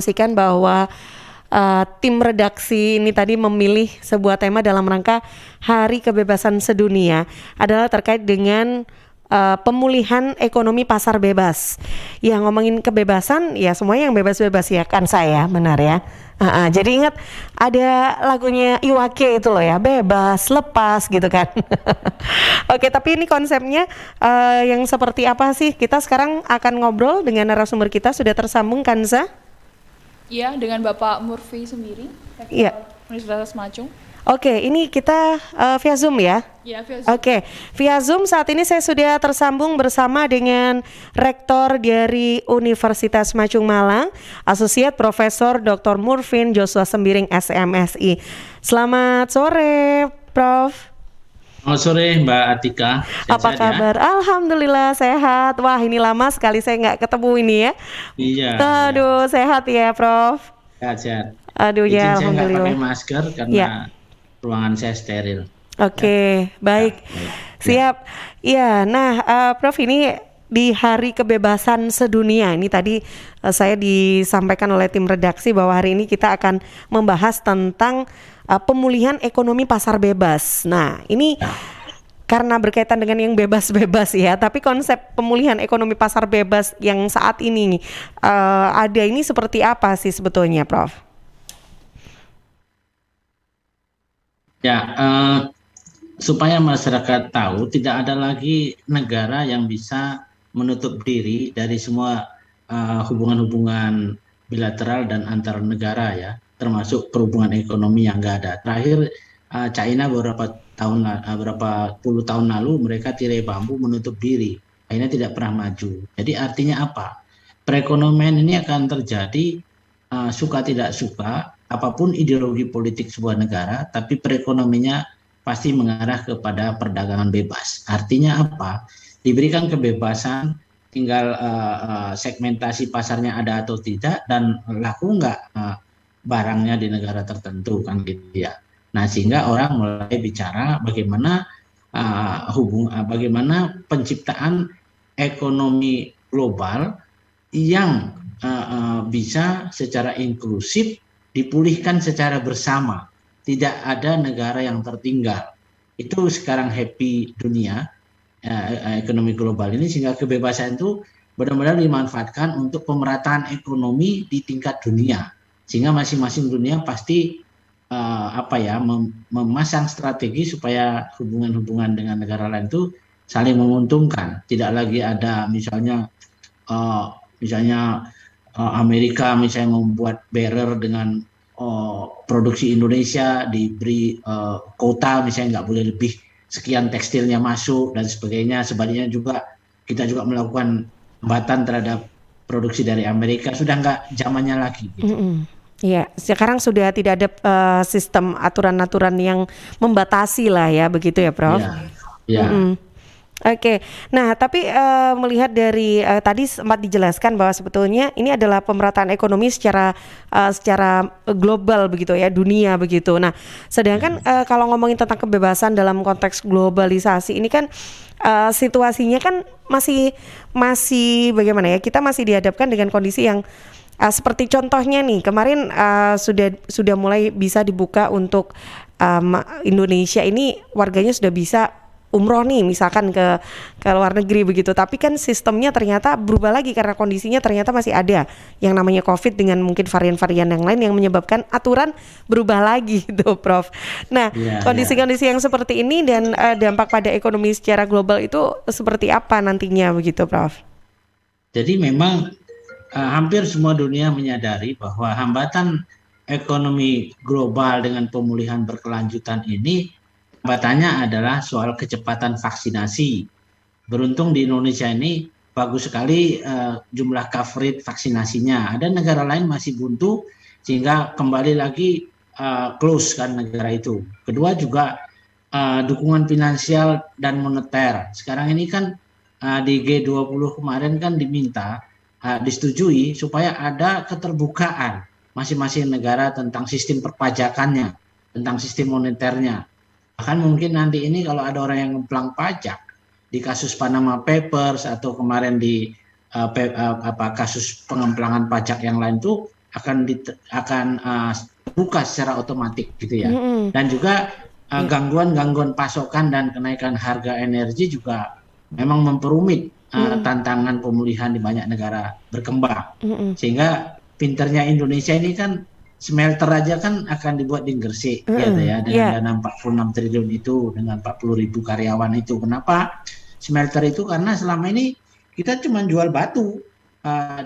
Pastikan bahwa tim redaksi ini tadi memilih sebuah tema dalam rangka Hari Kebebasan Sedunia adalah terkait dengan pemulihan ekonomi pasar bebas. Yang ngomongin kebebasan, ya semuanya yang bebas-bebas ya kan saya, benar ya. Jadi ingat ada lagunya Iwake itu loh ya, bebas, lepas gitu kan. Oke, tapi ini konsepnya yang seperti apa sih? Kita sekarang akan ngobrol dengan narasumber kita, sudah tersambung Kanza? Iya, dengan Bapak Murfi sendiri, Iya. Rektor Universitas Macung. Oke, ini kita via Zoom ya. Iya, via Zoom. Oke, via Zoom saat ini saya sudah tersambung bersama dengan Rektor dari Universitas Macung Malang, Asosiat Profesor Dr. Murfin Joshua Sembiring SMSI. Selamat sore, Prof. Selamat sore Mbak Atika. Apa Sehat-sehat ya? kabar? Alhamdulillah sehat. Wah, ini lama sekali saya nggak ketemu ini ya. Iya, Aduh, sehat ya, Prof. sehat-sehat. Aduh Izin ya, saya nggak pakai alhamdulillah. masker karena Ya. ruangan saya steril. Oke, baik. Baik. Siap. Iya, nah Prof, ini di Hari Kebebasan Sedunia ini tadi saya disampaikan oleh tim redaksi bahwa hari ini kita akan membahas tentang pemulihan ekonomi pasar bebas. Nah, ini karena berkaitan dengan yang bebas-bebas ya, tapi konsep pemulihan ekonomi pasar bebas yang saat ini ada ini seperti apa sih sebetulnya, Prof? Ya, supaya masyarakat tahu tidak ada lagi negara yang bisa menutup diri dari semua hubungan-hubungan bilateral dan antar negara ya, termasuk perhubungan ekonomi yang nggak ada. Terakhir China beberapa puluh tahun lalu mereka tirai bambu menutup diri, akhirnya tidak pernah maju. Jadi artinya apa? Perekonomian ini akan terjadi suka tidak suka, apapun ideologi politik sebuah negara, tapi perekonominya pasti mengarah kepada perdagangan bebas. Artinya apa? Diberikan kebebasan, tinggal segmentasi pasarnya ada atau tidak, dan laku nggak barangnya di negara tertentu kan gitu ya. Nah sehingga orang mulai bicara bagaimana bagaimana penciptaan ekonomi global yang bisa secara inklusif dipulihkan secara bersama. Tidak ada negara yang tertinggal. Itu sekarang happy dunia ekonomi global ini, sehingga kebebasan itu benar-benar dimanfaatkan untuk pemerataan ekonomi di tingkat dunia. Sehingga masing-masing dunia pasti memasang strategi supaya hubungan-hubungan dengan negara lain itu saling menguntungkan. Tidak lagi ada misalnya Amerika misalnya membuat barrier dengan produksi Indonesia, diberi kota misalnya nggak boleh lebih sekian tekstilnya masuk dan sebagainya. Sebaliknya juga kita juga melakukan hambatan terhadap produksi dari Amerika, sudah nggak zamannya lagi gitu. Iya, sekarang sudah tidak ada sistem aturan-aturan yang membatasi lah ya, begitu ya, Prof? Ya. Oke, nah tapi melihat dari tadi sempat dijelaskan bahwa sebetulnya ini adalah pemerataan ekonomi secara global begitu ya, dunia begitu. Nah, sedangkan kalau ngomongin tentang kebebasan dalam konteks globalisasi ini kan situasinya kan masih bagaimana ya? Kita masih dihadapkan dengan kondisi yang seperti contohnya nih kemarin sudah mulai bisa dibuka untuk Indonesia ini warganya sudah bisa umroh nih misalkan ke luar negeri begitu, tapi kan sistemnya ternyata berubah lagi karena kondisinya ternyata masih ada yang namanya COVID dengan mungkin varian-varian yang lain yang menyebabkan aturan berubah lagi gitu, Prof. Nah, kondisi-kondisi yang seperti ini dan dampak pada ekonomi secara global itu seperti apa nantinya begitu, Prof? Jadi memang hampir semua dunia menyadari bahwa hambatan ekonomi global dengan pemulihan berkelanjutan ini, hambatannya adalah soal kecepatan vaksinasi. Beruntung di Indonesia ini bagus sekali jumlah coverage vaksinasinya. Ada negara lain masih buntu sehingga kembali lagi close kan negara itu. Kedua juga dukungan finansial dan moneter. Sekarang ini kan di G20 kemarin kan diminta disetujui supaya ada keterbukaan masing-masing negara tentang sistem perpajakannya, tentang sistem moneternya. Bahkan mungkin nanti ini kalau ada orang yang ngemplang pajak di kasus Panama Papers atau kemarin di kasus pengemplangan pajak yang lain tuh akan buka secara otomatis gitu ya. Mm-mm. Dan juga Ya. gangguan-gangguan pasokan dan kenaikan harga energi juga memang memperumit tantangan pemulihan di banyak negara berkembang. Mm-mm. Sehingga pinternya Indonesia ini kan smelter aja kan akan dibuat di Gresik gitu Mm-mm. ya, dengan Ya. dana 46 triliun itu, dengan 40.000 karyawan itu. Kenapa smelter itu? Karena selama ini kita cuma jual batu.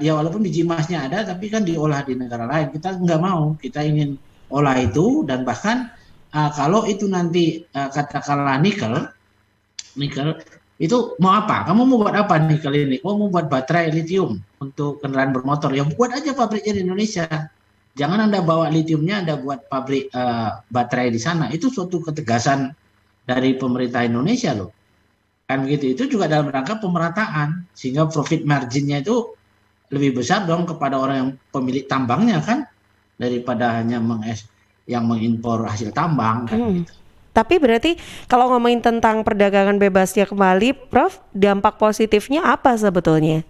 Dia walaupun biji emasnya ada, tapi kan diolah di negara lain. Kita nggak mau, kita ingin olah itu. Dan bahkan kalau itu nanti katakanlah nikel itu mau apa? Kamu mau buat apa nikel ini? Oh, mau buat baterai lithium untuk kendaraan bermotor. Ya buat aja pabriknya di Indonesia. Jangan Anda bawa lithiumnya, Anda buat pabrik baterai di sana. Itu suatu ketegasan dari pemerintah Indonesia loh. Kan begitu. Itu juga dalam rangka pemerataan, sehingga profit marginnya itu lebih besar dong kepada orang yang pemilik tambangnya kan, daripada hanya yang mengimpor hasil tambang kan Mm. gitu. Tapi berarti kalau ngomongin tentang perdagangan bebasnya kembali, Prof, dampak positifnya apa sebetulnya?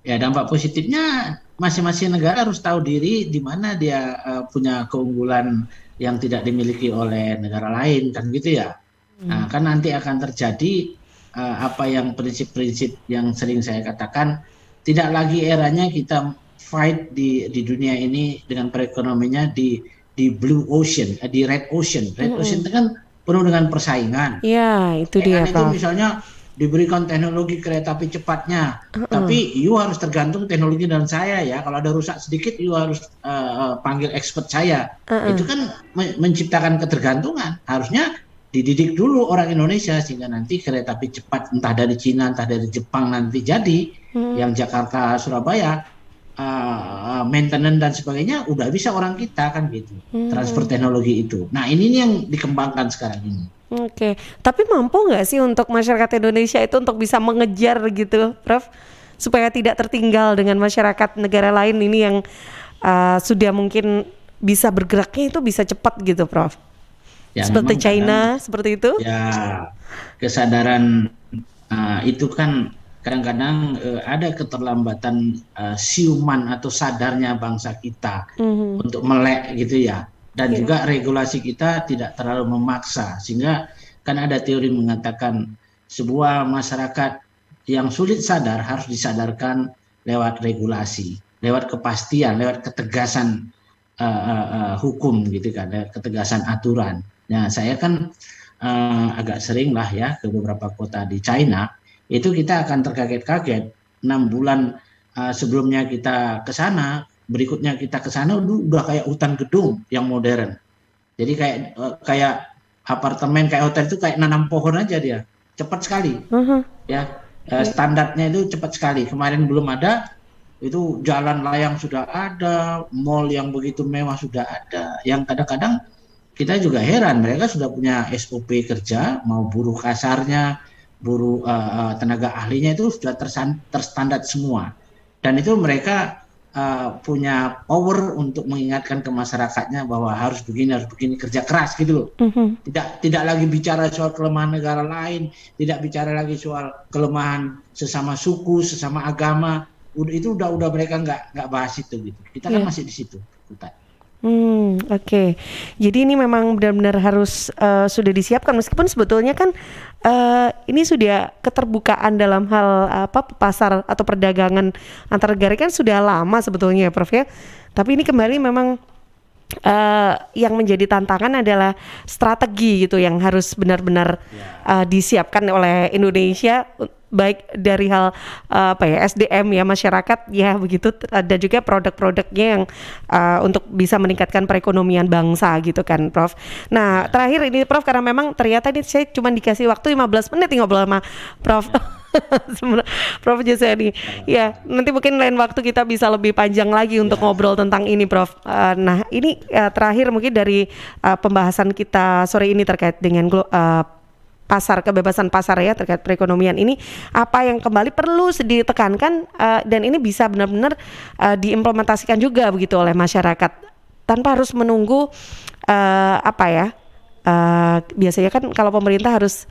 Ya, dampak positifnya masing-masing negara harus tahu diri di mana dia punya keunggulan yang tidak dimiliki oleh negara lain kan gitu ya. Nah, kan nanti akan terjadi apa yang prinsip-prinsip yang sering saya katakan, tidak lagi eranya kita fight di dunia ini dengan perekonomiannya di blue ocean, di red ocean. Red ocean itu kan penuh dengan persaingan. Ya, itu dia, Itu Prof. misalnya diberikan teknologi kereta api cepatnya, tapi you harus tergantung teknologi dan saya ya. Kalau ada rusak sedikit, you harus panggil expert saya. Itu kan menciptakan ketergantungan. Harusnya dididik dulu orang Indonesia sehingga nanti kereta api cepat entah dari Cina, entah dari Jepang nanti jadi, yang Jakarta, Surabaya, maintenance dan sebagainya udah bisa orang kita kan gitu. Transfer teknologi itu. Nah ini nih yang dikembangkan sekarang ini. Oke, tapi mampu nggak sih untuk masyarakat Indonesia itu untuk bisa mengejar gitu, Prof, supaya tidak tertinggal dengan masyarakat negara lain ini yang sudah mungkin bisa bergeraknya itu bisa cepat gitu, Prof? Ya, Seperti memang China, seperti itu? ya kesadaran itu kan kadang-kadang ada keterlambatan siuman atau sadarnya bangsa kita untuk melek gitu ya. Dan juga regulasi kita tidak terlalu memaksa, sehingga kan ada teori mengatakan sebuah masyarakat yang sulit sadar harus disadarkan lewat regulasi, lewat kepastian, lewat ketegasan hukum gitu kan, lewat ketegasan aturan. Nah, saya kan agak sering lah ya ke beberapa kota di China, itu kita akan terkaget-kaget 6 bulan sebelumnya kita ke sana, berikutnya kita ke sana udah kayak hutan gedung yang modern. Jadi kayak apartemen, kayak hotel itu kayak nanam pohon aja dia. Cepat sekali. Ya. Standarnya itu cepat sekali. Kemarin belum ada, itu jalan layang sudah ada, mall yang begitu mewah sudah ada. Yang kadang-kadang kita juga heran, mereka sudah punya SOP kerja, mau buruh kasarnya, buruh tenaga ahlinya itu sudah terstandar semua. Dan itu mereka punya power untuk mengingatkan ke masyarakatnya bahwa harus begini kerja keras gitu loh. Tidak lagi bicara soal kelemahan negara lain, tidak bicara lagi soal kelemahan sesama suku, sesama agama. Itu udah mereka nggak bahas itu gitu. Kita kan masih di situ. Oke. Jadi ini memang benar-benar harus sudah disiapkan, meskipun sebetulnya kan ini sudah keterbukaan dalam hal pasar atau perdagangan antar negara kan sudah lama sebetulnya ya, Prof ya. Tapi ini kembali memang yang menjadi tantangan adalah strategi gitu yang harus benar-benar disiapkan oleh Indonesia, baik dari hal SDM ya, masyarakat ya begitu, ada juga produk-produknya yang untuk bisa meningkatkan perekonomian bangsa gitu kan, Prof. Nah terakhir ini Prof, karena memang ternyata ini saya cuma dikasih waktu 15 menit ngobrol sama Prof. Prof Jaseni. Ya, nanti mungkin lain waktu kita bisa lebih panjang lagi untuk ngobrol tentang ini, Prof. Nah, ini terakhir mungkin dari pembahasan kita sore ini terkait dengan kebebasan pasar ya, terkait perekonomian ini, apa yang kembali perlu ditekankan dan ini bisa benar-benar diimplementasikan juga begitu oleh masyarakat tanpa harus menunggu biasanya kan kalau pemerintah harus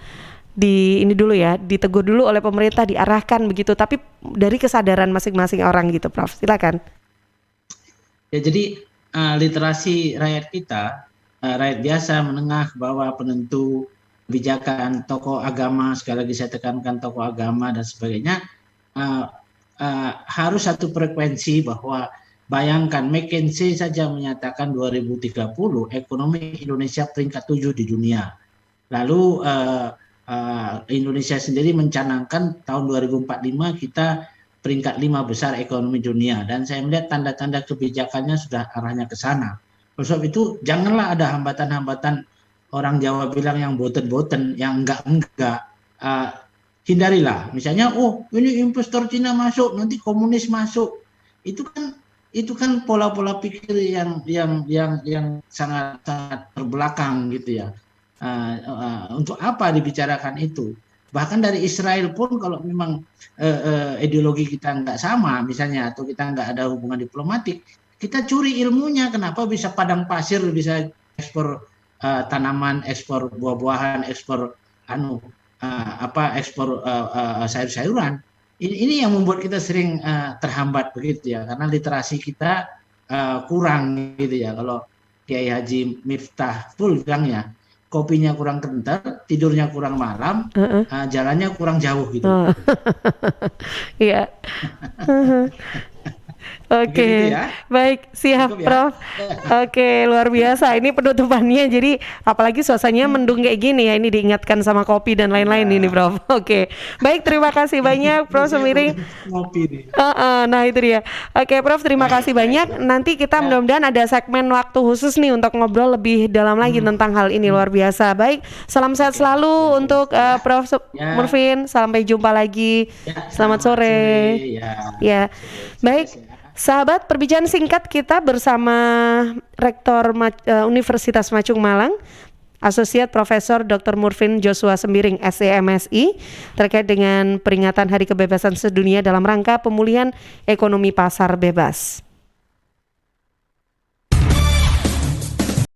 ditegur dulu oleh pemerintah, diarahkan begitu, tapi dari kesadaran masing-masing orang gitu, Prof. Silakan. Ya, jadi literasi rakyat kita, rakyat biasa, menengah, bawah, penentu kebijakan, tokoh agama, sekali lagi saya tekankan tokoh agama dan sebagainya, uh, harus satu frekuensi bahwa bayangkan McKinsey saja menyatakan 2030 ekonomi Indonesia peringkat 7 di dunia. Lalu Indonesia sendiri mencanangkan tahun 2045 kita peringkat 5 besar ekonomi dunia, dan saya melihat tanda-tanda kebijakannya sudah arahnya ke sana. Oleh sebab itu janganlah ada hambatan-hambatan, orang Jawa bilang yang boten-boten, yang enggak. Hindarilah, misalnya, oh ini investor Cina masuk, nanti komunis masuk. Itu kan pola-pola pikir yang sangat terbelakang gitu ya. Untuk apa dibicarakan itu? Bahkan dari Israel pun kalau memang ideologi kita nggak sama misalnya, atau kita nggak ada hubungan diplomatik, kita curi ilmunya. Kenapa bisa padang pasir bisa ekspor tanaman, ekspor buah-buahan, ekspor ekspor sayur-sayuran. Ini yang membuat kita sering terhambat begitu ya, karena literasi kita kurang gitu ya. Kalau Kiai Haji Miftahul bilang ya, kopinya kurang kental, tidurnya kurang malam, jalannya kurang jauh gitu. Iya. Oke, Begitu ya. baik, siap Cukup ya. Prof. Oke, luar biasa. Ini penutupannya, jadi apalagi suasananya mendung kayak gini ya. Ini diingatkan sama kopi dan lain-lain ini, Prof. Oke, baik, terima kasih banyak, Prof. Semiring. Ngopi nih. Nah itu dia. Oke, Prof, terima kasih banyak. Nanti kita mudah-mudahan ada segmen waktu khusus nih untuk ngobrol lebih dalam lagi tentang hal ini, luar biasa. Baik, salam sehat selalu untuk Prof. Murfin. Sampai jumpa lagi. Selamat sore. Ya, baik. Sahabat, perbincangan singkat kita bersama Rektor Universitas Macung Malang, Asosiat Profesor Dr. Murfin Joshua Sembiring, SEMSI, terkait dengan peringatan Hari Kebebasan Sedunia dalam rangka pemulihan ekonomi pasar bebas.